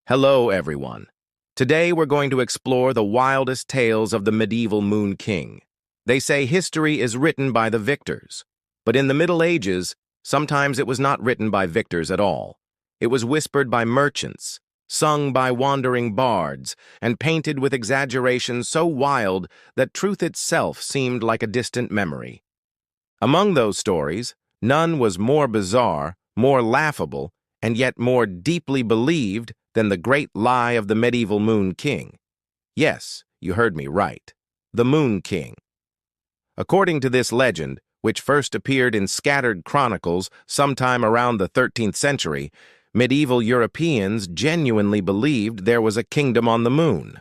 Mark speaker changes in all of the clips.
Speaker 1: Hello, everyone. Today we're going to explore the wildest tales of the medieval Moon King. They say history is written by the victors, but in the Middle Ages, sometimes it was not written by victors at all. It was whispered by merchants, sung by wandering bards, and painted with exaggerations so wild that truth itself seemed like a distant memory. Among those stories, none was more bizarre, more laughable, and yet more deeply believed than the great lie of the medieval Moon King. Yes, you heard me right. The Moon King. According to this legend, which first appeared in scattered chronicles sometime around the 13th century, medieval Europeans genuinely believed there was a kingdom on the moon.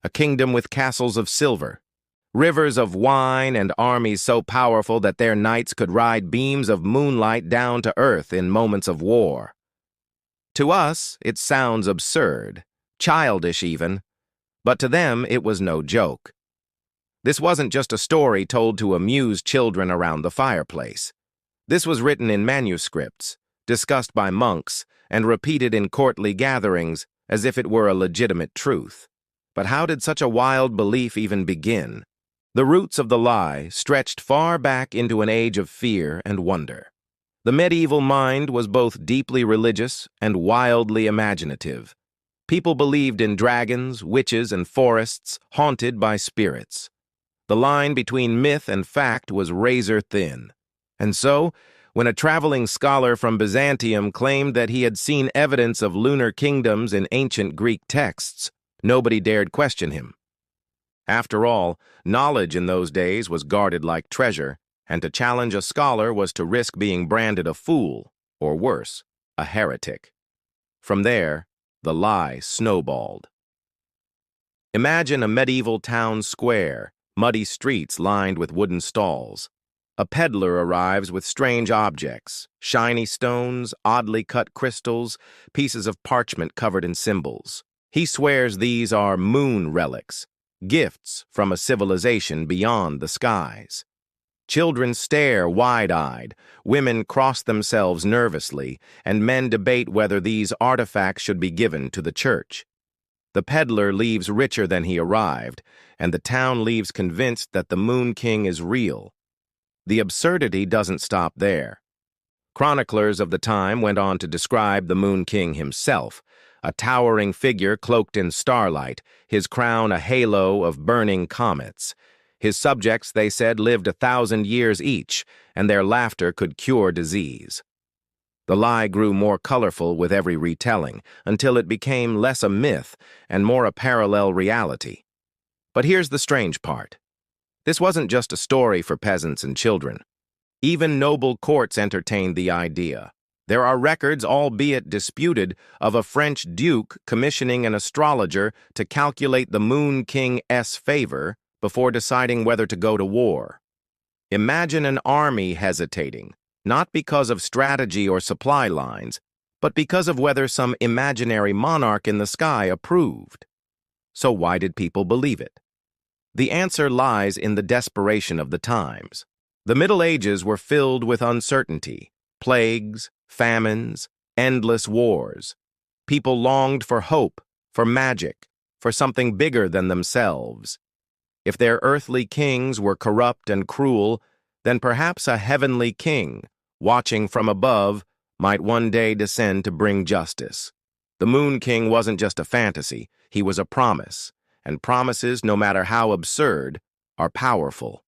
Speaker 1: A kingdom with castles of silver, rivers of wine, and armies so powerful that their knights could ride beams of moonlight down to earth in moments of war. To us, it sounds absurd, childish even, but to them it was no joke. This wasn't just a story told to amuse children around the fireplace. This was written in manuscripts, discussed by monks, and repeated in courtly gatherings as if it were a legitimate truth. But how did such a wild belief even begin? The roots of the lie stretched far back into an age of fear and wonder. The medieval mind was both deeply religious and wildly imaginative. People believed in dragons, witches, and forests haunted by spirits. The line between myth and fact was razor thin. And so, when a traveling scholar from Byzantium claimed that he had seen evidence of lunar kingdoms in ancient Greek texts, nobody dared question him. After all, knowledge in those days was guarded like treasure, and to challenge a scholar was to risk being branded a fool, or worse, a heretic. From there, the lie snowballed. Imagine a medieval town square, muddy streets lined with wooden stalls. A peddler arrives with strange objects, shiny stones, oddly cut crystals, pieces of parchment covered in symbols. He swears these are moon relics, gifts from a civilization beyond the skies. Children stare wide-eyed, women cross themselves nervously, and men debate whether these artifacts should be given to the church. The peddler leaves richer than he arrived, and the town leaves convinced that the Moon King is real. The absurdity doesn't stop there. Chroniclers of the time went on to describe the Moon King himself, a towering figure cloaked in starlight, his crown a halo of burning comets. His subjects, they said, lived 1,000 years each, and their laughter could cure disease. The lie grew more colorful with every retelling, until it became less a myth and more a parallel reality. But here's the strange part. This wasn't just a story for peasants and children. Even noble courts entertained the idea. There are records, albeit disputed, of a French duke commissioning an astrologer to calculate the Moon King's favor before deciding whether to go to war. Imagine an army hesitating, not because of strategy or supply lines, but because of whether some imaginary monarch in the sky approved. So why did people believe it? The answer lies in the desperation of the times. The Middle Ages were filled with uncertainty, plagues, famines, endless wars. People longed for hope, for magic, for something bigger than themselves. If their earthly kings were corrupt and cruel, then perhaps a heavenly king, watching from above, might one day descend to bring justice. The Moon King wasn't just a fantasy, he was a promise, and promises, no matter how absurd, are powerful.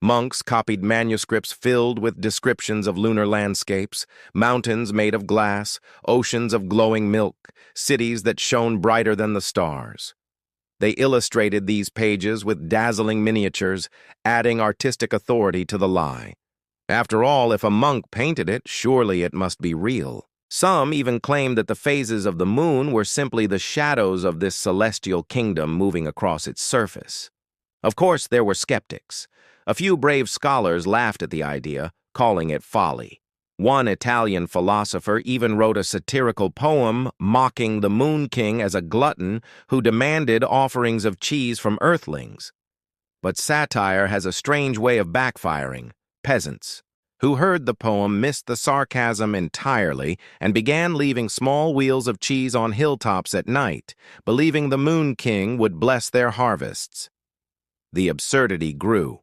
Speaker 1: Monks copied manuscripts filled with descriptions of lunar landscapes, mountains made of glass, oceans of glowing milk, cities that shone brighter than the stars. They illustrated these pages with dazzling miniatures, adding artistic authority to the lie. After all, if a monk painted it, surely it must be real. Some even claimed that the phases of the moon were simply the shadows of this celestial kingdom moving across its surface. Of course, there were skeptics. A few brave scholars laughed at the idea, calling it folly. One Italian philosopher even wrote a satirical poem mocking the Moon King as a glutton who demanded offerings of cheese from earthlings. But satire has a strange way of backfiring. Peasants, who heard the poem missed the sarcasm entirely and began leaving small wheels of cheese on hilltops at night, believing the Moon King would bless their harvests. The absurdity grew.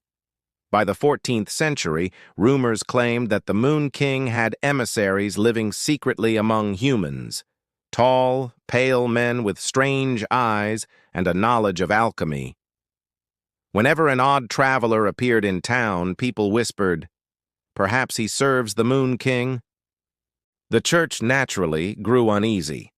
Speaker 1: By the 14th century, rumors claimed that the Moon King had emissaries living secretly among humans, tall, pale men with strange eyes and a knowledge of alchemy. Whenever an odd traveler appeared in town, people whispered, "Perhaps he serves the Moon King?" The church naturally grew uneasy.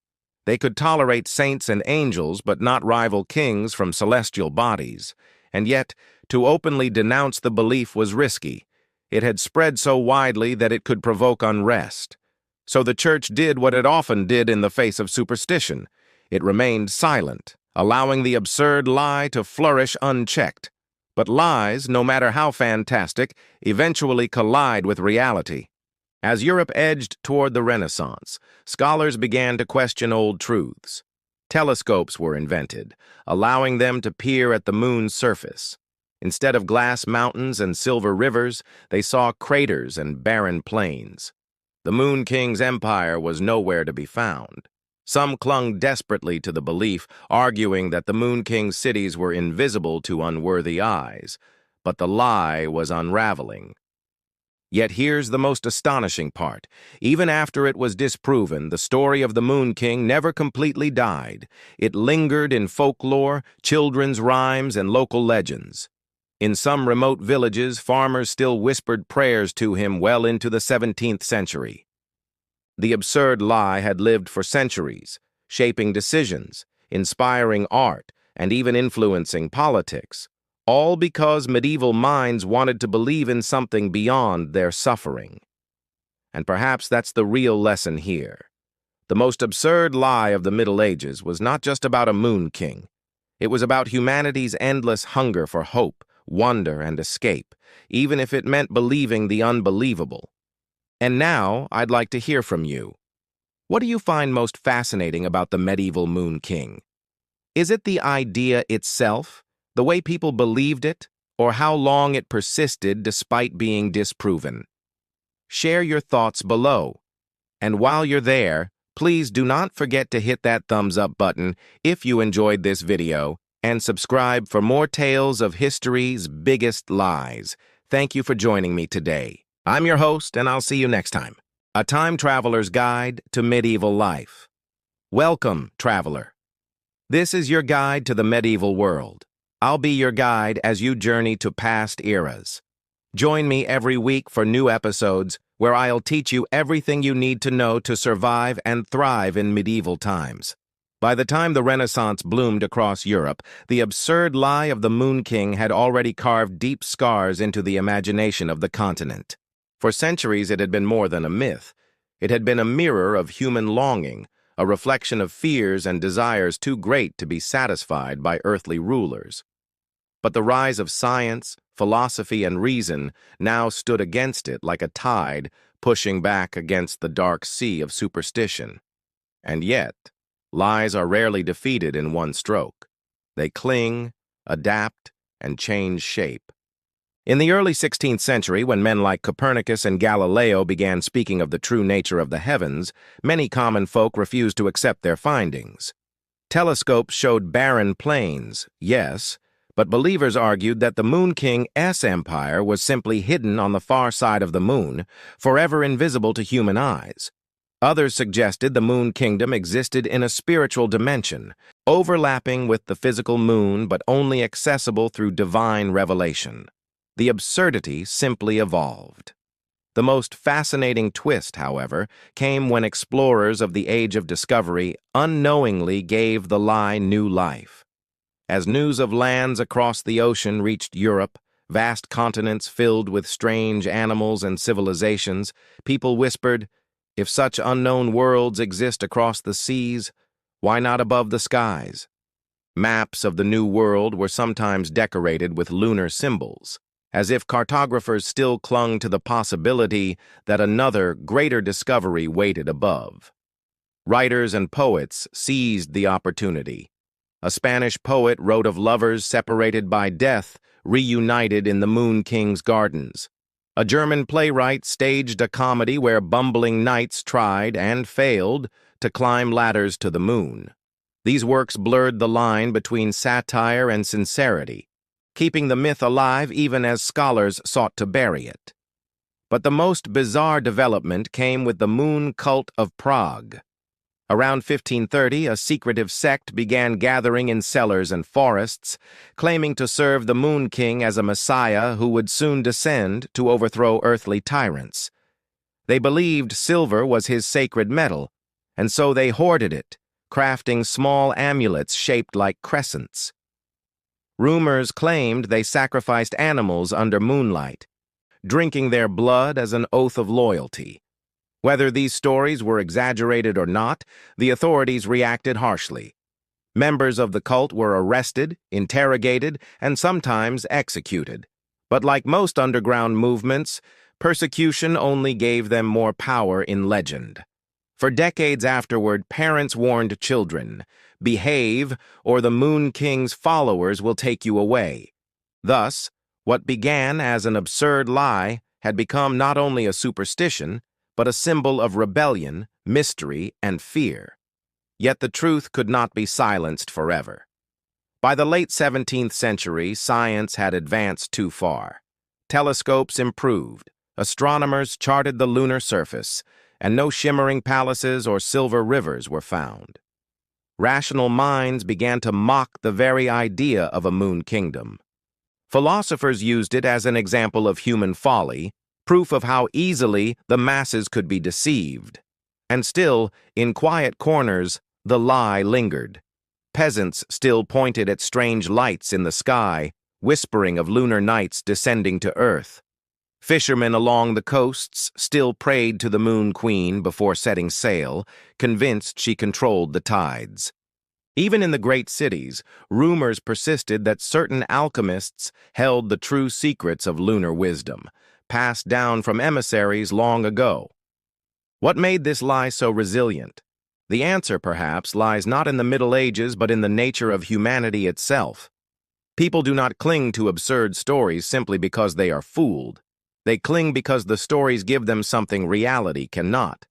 Speaker 1: They could tolerate saints and angels but not rival kings from celestial bodies, and yet to openly denounce the belief was risky. It had spread so widely that it could provoke unrest. So the church did what it often did in the face of superstition. It remained silent, allowing the absurd lie to flourish unchecked. But lies, no matter how fantastic, eventually collide with reality. As Europe edged toward the Renaissance, scholars began to question old truths. Telescopes were invented, allowing them to peer at the moon's surface. Instead of glass mountains and silver rivers, they saw craters and barren plains. The Moon King's empire was nowhere to be found. Some clung desperately to the belief, arguing that the Moon King's cities were invisible to unworthy eyes, but the lie was unraveling. Yet here's the most astonishing part. Even after it was disproven, the story of the Moon King never completely died. It lingered in folklore, children's rhymes, and local legends. In some remote villages, farmers still whispered prayers to him well into the 17th century. The absurd lie had lived for centuries, shaping decisions, inspiring art, and even influencing politics, all because medieval minds wanted to believe in something beyond their suffering. And perhaps that's the real lesson here. The most absurd lie of the Middle Ages was not just about a Moon King. It was about humanity's endless hunger for hope, wonder, and escape, even if it meant believing the unbelievable. And now, I'd like to hear from you. What do you find most fascinating about the medieval Moon King? Is it the idea itself, the way people believed it, or how long it persisted despite being disproven? Share your thoughts below. And while you're there, please do not forget to hit that thumbs up button if you enjoyed this video, and subscribe for more tales of history's biggest lies. Thank you for joining me today. I'm your host, and I'll see you next time. A Time Traveler's Guide to Medieval Life. Welcome, traveler. This is your guide to the medieval world. I'll be your guide as you journey to past eras. Join me every week for new episodes where I'll teach you everything you need to know to survive and thrive in medieval times. By the time the Renaissance bloomed across Europe, the absurd lie of the Moon King had already carved deep scars into the imagination of the continent. For centuries, it had been more than a myth. It had been a mirror of human longing, a reflection of fears and desires too great to be satisfied by earthly rulers. But the rise of science, philosophy, and reason now stood against it like a tide pushing back against the dark sea of superstition. And yet, lies are rarely defeated in one stroke. They cling, adapt, and change shape. In the early 16th century, when men like Copernicus and Galileo began speaking of the true nature of the heavens, many common folk refused to accept their findings. Telescopes showed barren plains, yes, but believers argued that the Moon King's empire was simply hidden on the far side of the moon, forever invisible to human eyes. Others suggested the Moon Kingdom existed in a spiritual dimension, overlapping with the physical moon but only accessible through divine revelation. The absurdity simply evolved. The most fascinating twist, however, came when explorers of the Age of Discovery unknowingly gave the lie new life. As news of lands across the ocean reached Europe, vast continents filled with strange animals and civilizations, people whispered, "If such unknown worlds exist across the seas, why not above the skies?" Maps of the New World were sometimes decorated with lunar symbols, as if cartographers still clung to the possibility that another, greater discovery waited above. Writers and poets seized the opportunity. A Spanish poet wrote of lovers separated by death, reunited in the Moon King's gardens. A German playwright staged a comedy where bumbling knights tried, and failed, to climb ladders to the moon. These works blurred the line between satire and sincerity, keeping the myth alive even as scholars sought to bury it. But the most bizarre development came with the moon cult of Prague. Around 1530, a secretive sect began gathering in cellars and forests, claiming to serve the Moon King as a messiah who would soon descend to overthrow earthly tyrants. They believed silver was his sacred metal, and so they hoarded it, crafting small amulets shaped like crescents. Rumors claimed they sacrificed animals under moonlight, drinking their blood as an oath of loyalty. Whether these stories were exaggerated or not, the authorities reacted harshly. Members of the cult were arrested, interrogated, and sometimes executed. But like most underground movements, persecution only gave them more power in legend. For decades afterward, parents warned children, "Behave, or the Moon King's followers will take you away." Thus, what began as an absurd lie had become not only a superstition, but a symbol of rebellion, mystery, and fear. Yet the truth could not be silenced forever. By the late 17th century, science had advanced too far. Telescopes improved, astronomers charted the lunar surface, and no shimmering palaces or silver rivers were found. Rational minds began to mock the very idea of a moon kingdom. Philosophers used it as an example of human folly, proof of how easily the masses could be deceived. And still, in quiet corners, the lie lingered. Peasants still pointed at strange lights in the sky, whispering of lunar nights descending to Earth. Fishermen along the coasts still prayed to the Moon Queen before setting sail, convinced she controlled the tides. Even in the great cities, rumors persisted that certain alchemists held the true secrets of lunar wisdom, passed down from emissaries long ago. What made this lie so resilient? The answer, perhaps, lies not in the Middle Ages but in the nature of humanity itself. People do not cling to absurd stories simply because they are fooled. They cling because the stories give them something reality cannot.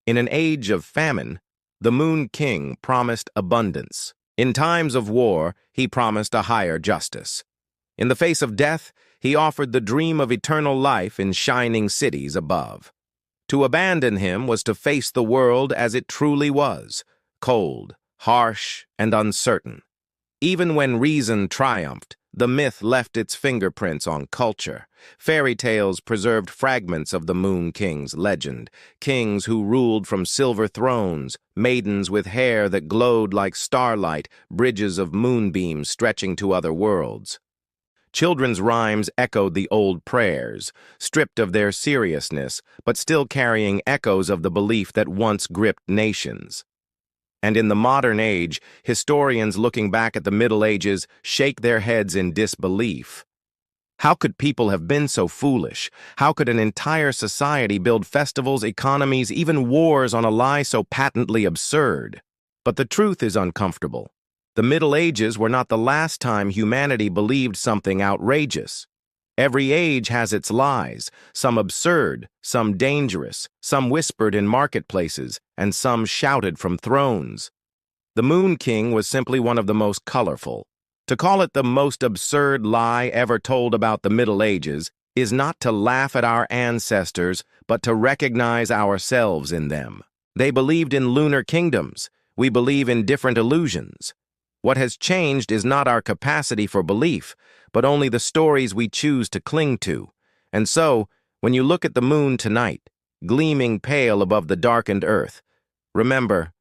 Speaker 1: In an age of famine, the Moon King promised abundance. In times of war, he promised a higher justice. In the face of death, he offered the dream of eternal life in shining cities above. To abandon him was to face the world as it truly was, cold, harsh, and uncertain. Even when reason triumphed, the myth left its fingerprints on culture. Fairy tales preserved fragments of the Moon King's legend, kings who ruled from silver thrones, maidens with hair that glowed like starlight, bridges of moonbeams stretching to other worlds. Children's rhymes echoed the old prayers, stripped of their seriousness, but still carrying echoes of the belief that once gripped nations. And in the modern age, historians looking back at the Middle Ages shake their heads in disbelief. How could people have been so foolish? How could an entire society build festivals, economies, even wars on a lie so patently absurd? But the truth is uncomfortable. The Middle Ages were not the last time humanity believed something outrageous. Every age has its lies, some absurd, some dangerous, some whispered in marketplaces, and some shouted from thrones. The Moon King was simply one of the most colorful. To call it the most absurd lie ever told about the Middle Ages is not to laugh at our ancestors, but to recognize ourselves in them. They believed in lunar kingdoms. We believe in different illusions. What has changed is not our capacity for belief, but only the stories we choose to cling to. And so, when you look at the moon tonight, gleaming pale above the darkened earth, remember,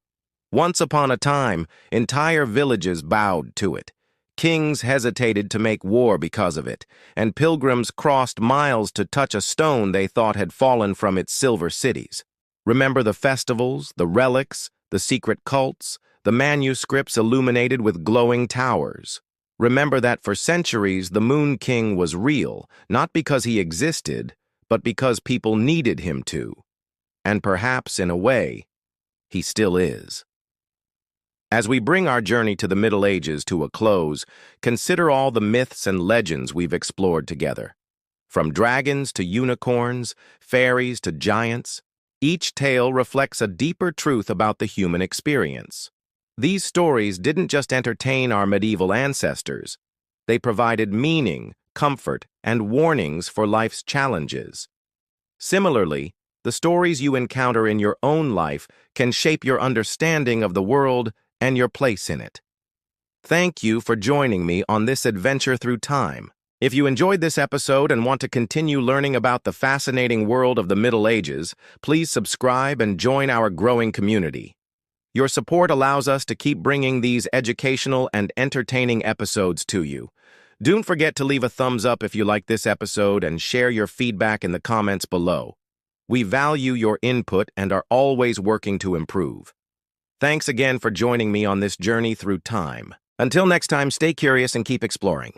Speaker 1: once upon a time, entire villages bowed to it. Kings hesitated to make war because of it, and pilgrims crossed miles to touch a stone they thought had fallen from its silver cities. Remember the festivals, the relics, the secret cults, the manuscripts illuminated with glowing towers. Remember that for centuries the Moon King was real, not because he existed, but because people needed him to. And perhaps, in a way, he still is. As we bring our journey to the Middle Ages to a close, consider all the myths and legends we've explored together. From dragons to unicorns, fairies to giants, each tale reflects a deeper truth about the human experience. These stories didn't just entertain our medieval ancestors. They provided meaning, comfort, and warnings for life's challenges. Similarly, the stories you encounter in your own life can shape your understanding of the world and your place in it. Thank you for joining me on this adventure through time. If you enjoyed this episode and want to continue learning about the fascinating world of the Middle Ages, please subscribe and join our growing community. Your support allows us to keep bringing these educational and entertaining episodes to you. Don't forget to leave a thumbs up if you like this episode and share your feedback in the comments below. We value your input and are always working to improve. Thanks again for joining me on this journey through time. Until next time, stay curious and keep exploring.